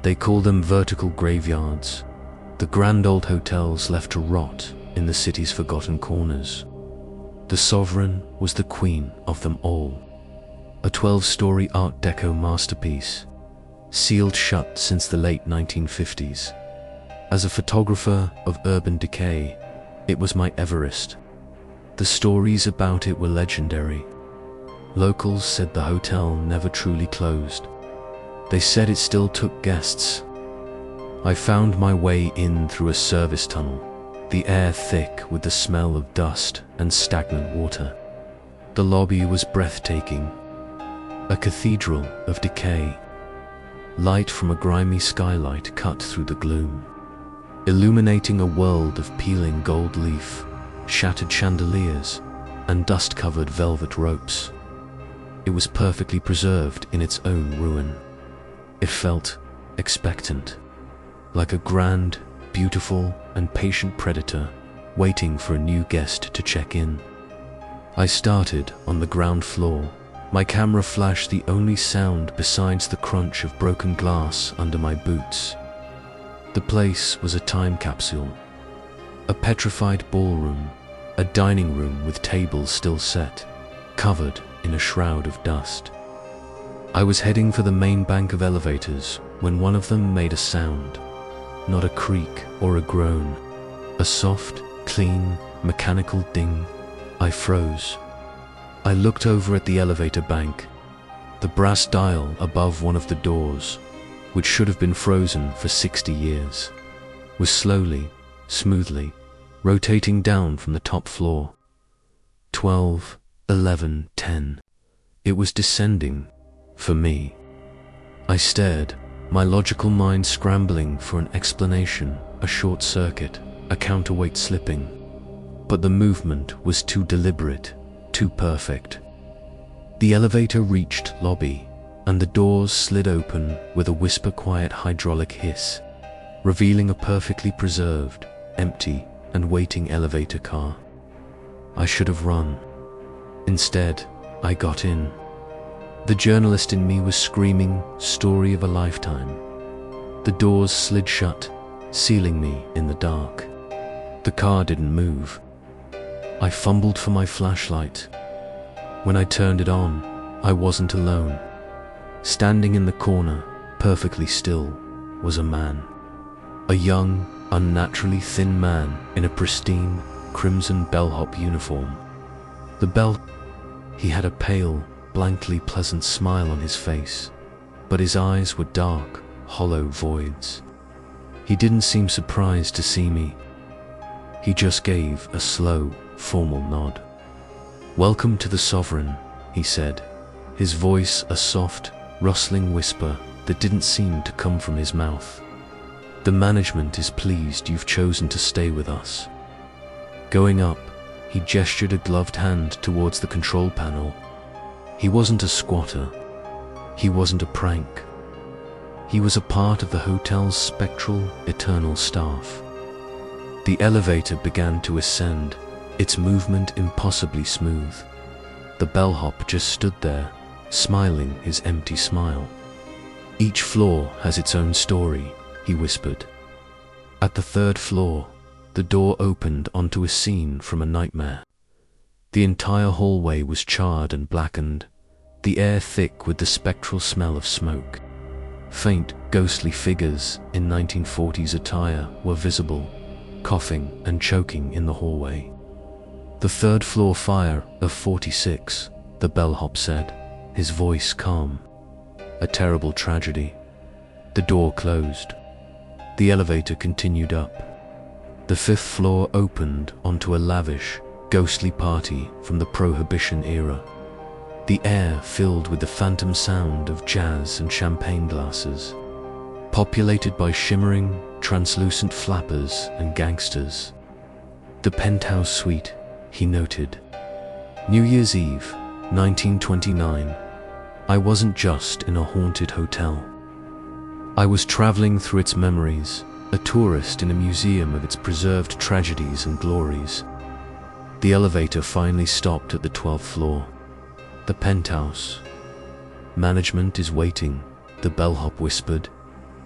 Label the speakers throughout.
Speaker 1: They call them vertical graveyards, the grand old hotels left to rot in the city's forgotten corners. The Sovereign was the queen of them all, a 12-story Art Deco masterpiece, sealed shut since the late 1950s. As a photographer of urban decay, it was my Everest. The stories about it were legendary. Locals said the hotel never truly closed. They said it still took guests. I found my way in through a service tunnel, the air thick with the smell of dust and stagnant water. The lobby was breathtaking, a cathedral of decay. Light from a grimy skylight cut through the gloom, illuminating a world of peeling gold leaf, shattered chandeliers, and dust-covered velvet ropes. It was perfectly preserved in its own ruin. It felt expectant, like a grand, beautiful, and patient predator waiting for a new guest to check in. I started on the ground floor. My camera flashed the only sound besides the crunch of broken glass under my boots. The place was a time capsule, a petrified ballroom, a dining room with tables still set, covered in a shroud of dust. I was heading for the main bank of elevators when one of them made a sound, not a creak or a groan, a soft, clean, mechanical ding. I froze. I looked over at the elevator bank. The brass dial above one of the doors, which should have been frozen for 60 years, was slowly, smoothly, rotating down from the top floor. 12, 11, 10. It was descending, for me. I stared, my logical mind scrambling for an explanation, a short circuit, a counterweight slipping. But the movement was too deliberate, too perfect. The elevator reached lobby, and the doors slid open with a whisper-quiet hydraulic hiss, revealing a perfectly preserved, empty, and waiting elevator car. I should have run. Instead, I got in. The journalist in me was screaming, "Story of a lifetime." The doors slid shut, sealing me in the dark. The car didn't move. I fumbled for my flashlight. When I turned it on, I wasn't alone. Standing in the corner, perfectly still, was a man. A young, unnaturally thin man in a pristine, crimson bellhop uniform. He had a pale, blankly pleasant smile on his face, but his eyes were dark, hollow voids. He didn't seem surprised to see me. He just gave a slow, formal nod. "Welcome to the Sovereign," he said, his voice a soft, rustling whisper that didn't seem to come from his mouth. "The management is pleased you've chosen to stay with us." Going up, he gestured a gloved hand towards the control panel. He wasn't a squatter. He wasn't a prank. He was a part of the hotel's spectral, eternal staff. The elevator began to ascend, its movement impossibly smooth. The bellhop just stood there, smiling his empty smile. "Each floor has its own story," he whispered. At the 3rd floor, the door opened onto a scene from a nightmare. The entire hallway was charred and blackened, the air thick with the spectral smell of smoke. Faint, ghostly figures in 1940s attire were visible, coughing and choking in the hallway. "The 3rd floor fire of 46, the bellhop said, his voice calm. "A terrible tragedy." The door closed. The elevator continued up. The 5th floor opened onto a lavish, ghostly party from the Prohibition-era. The air filled with the phantom sound of jazz and champagne glasses, populated by shimmering, translucent flappers and gangsters. "The penthouse suite," he noted. "New Year's Eve, 1929. I wasn't just in a haunted hotel. I was traveling through its memories, a tourist in a museum of its preserved tragedies and glories." The elevator finally stopped at the 12th floor. "The penthouse. Management is waiting," the bellhop whispered,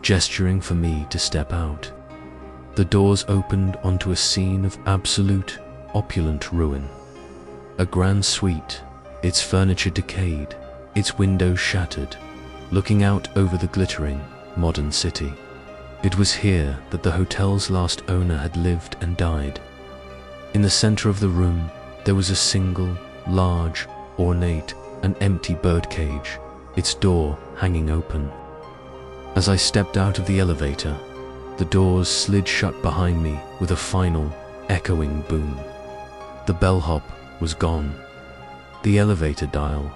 Speaker 1: gesturing for me to step out. The doors opened onto a scene of absolute, opulent ruin. A grand suite, its furniture decayed, its windows shattered, looking out over the glittering, modern city. It was here that the hotel's last owner had lived and died. In the center of the room, there was a single, large, ornate, and empty birdcage, its door hanging open. As I stepped out of the elevator, the doors slid shut behind me with a final, echoing boom. The bellhop was gone. The elevator dial,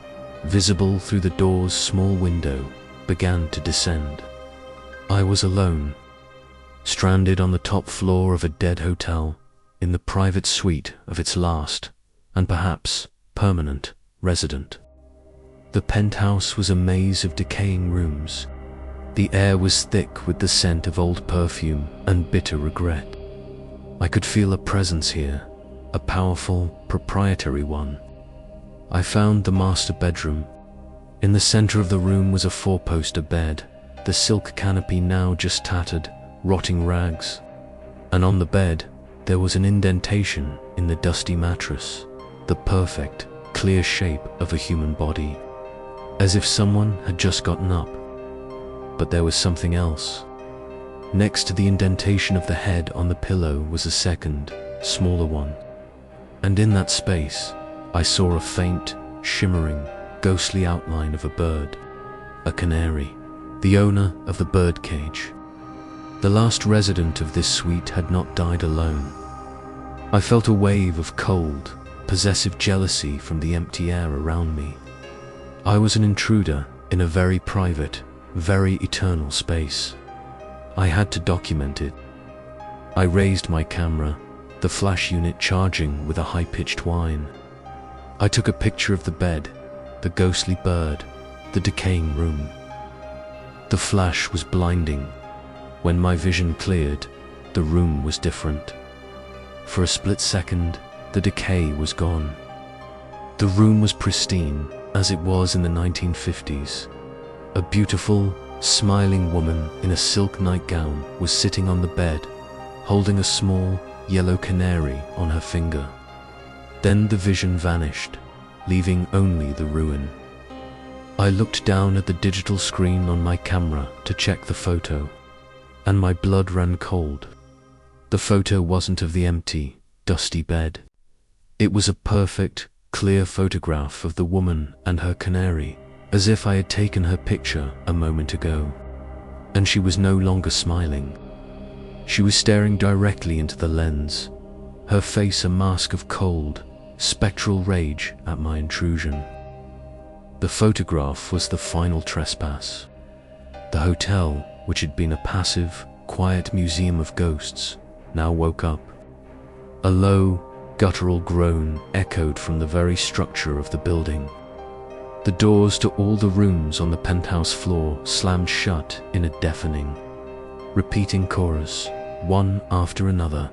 Speaker 1: visible through the door's small window, began to descend. I was alone, stranded on the top floor of a dead hotel, in the private suite of its last, and perhaps permanent, resident. The penthouse was a maze of decaying rooms. The air was thick with the scent of old perfume and bitter regret. I could feel a presence here, a powerful, proprietary one. I found the master bedroom. In the center of the room was a four-poster bed, the silk canopy now just tattered, rotting rags. And on the bed, there was an indentation in the dusty mattress, the perfect, clear shape of a human body, as if someone had just gotten up. But there was something else. Next to the indentation of the head on the pillow was a second, smaller one. And in that space, I saw a faint, shimmering, ghostly outline of a bird, a canary, the owner of the birdcage. The last resident of this suite had not died alone. I felt a wave of cold, possessive jealousy from the empty air around me. I was an intruder in a very private, very eternal space. I had to document it. I raised my camera, the flash unit charging with a high-pitched whine. I took a picture of the bed, the ghostly bird, the decaying room. The flash was blinding. When my vision cleared, the room was different. For a split second, the decay was gone. The room was pristine, as it was in the 1950s. A beautiful, smiling woman in a silk nightgown was sitting on the bed, holding a small, yellow canary on her finger. Then the vision vanished, leaving only the ruin. I looked down at the digital screen on my camera to check the photo, and my blood ran cold. The photo wasn't of the empty, dusty bed. It was a perfect, clear photograph of the woman and her canary, as if I had taken her picture a moment ago. And she was no longer smiling. She was staring directly into the lens, her face a mask of cold, spectral rage at my intrusion. The photograph was the final trespass. The hotel, which had been a passive, quiet museum of ghosts, now woke up. A low, guttural groan echoed from the very structure of the building. The doors to all the rooms on the penthouse floor slammed shut in a deafening, repeating chorus, one after another,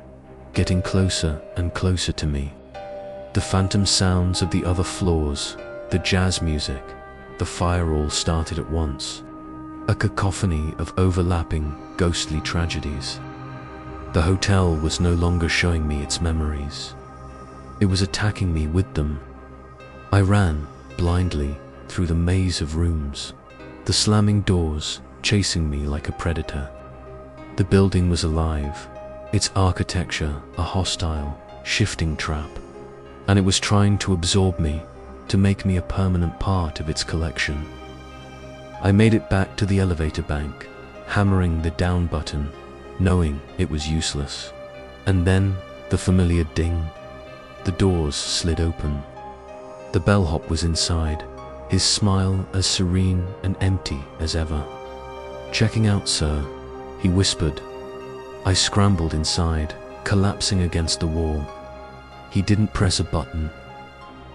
Speaker 1: getting closer and closer to me. The phantom sounds of the other floors, the jazz music, the fire all started at once. A cacophony of overlapping, ghostly tragedies. The hotel was no longer showing me its memories. It was attacking me with them. I ran, blindly, through the maze of rooms, the slamming doors chasing me like a predator. The building was alive, its architecture a hostile, shifting trap, and it was trying to absorb me, to make me a permanent part of its collection. I made it back to the elevator bank, hammering the down button, knowing it was useless. And then, the familiar ding. The doors slid open. The bellhop was inside, his smile as serene and empty as ever. "Checking out, sir," he whispered. I scrambled inside, collapsing against the wall. He didn't press a button.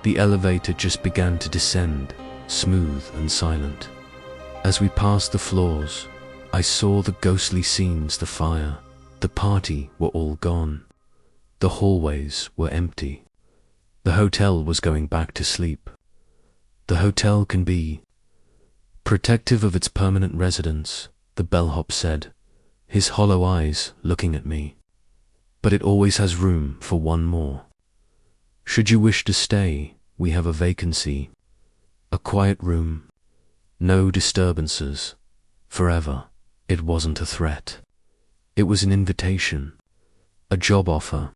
Speaker 1: The elevator just began to descend, smooth and silent. As we passed the floors, I saw the ghostly scenes, the fire, the party were all gone. The hallways were empty. The hotel was going back to sleep. The hotel can be protective of its permanent residents, the bellhop said, his hollow eyes looking at me. But it always has room for one more. Should you wish to stay, we have a vacancy. A quiet room, no disturbances, forever. It wasn't a threat. It was an invitation, a job offer.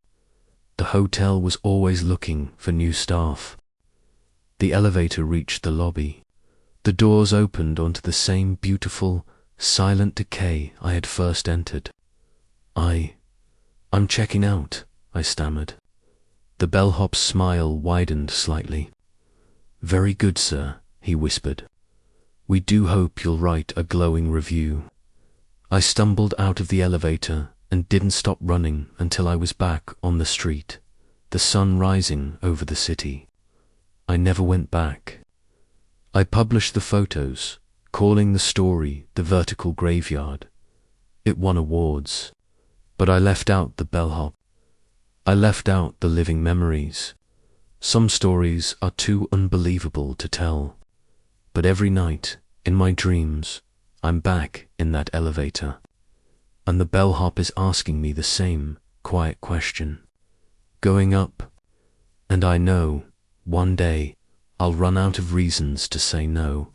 Speaker 1: The hotel was always looking for new staff. The elevator reached the lobby. The doors opened onto the same beautiful, silent decay I had first entered. I'm checking out, I stammered. The bellhop's smile widened slightly. Very good, sir, he whispered. We do hope you'll write a glowing review. I stumbled out of the elevator and didn't stop running until I was back on the street, the sun rising over the city. I never went back. I published the photos, calling the story The Vertical Graveyard. It won awards. But I left out the bellhop. I left out the living memories. Some stories are too unbelievable to tell. But every night, in my dreams, I'm back in that elevator. And the bellhop is asking me the same quiet question. Going up. And I know, one day, I'll run out of reasons to say no.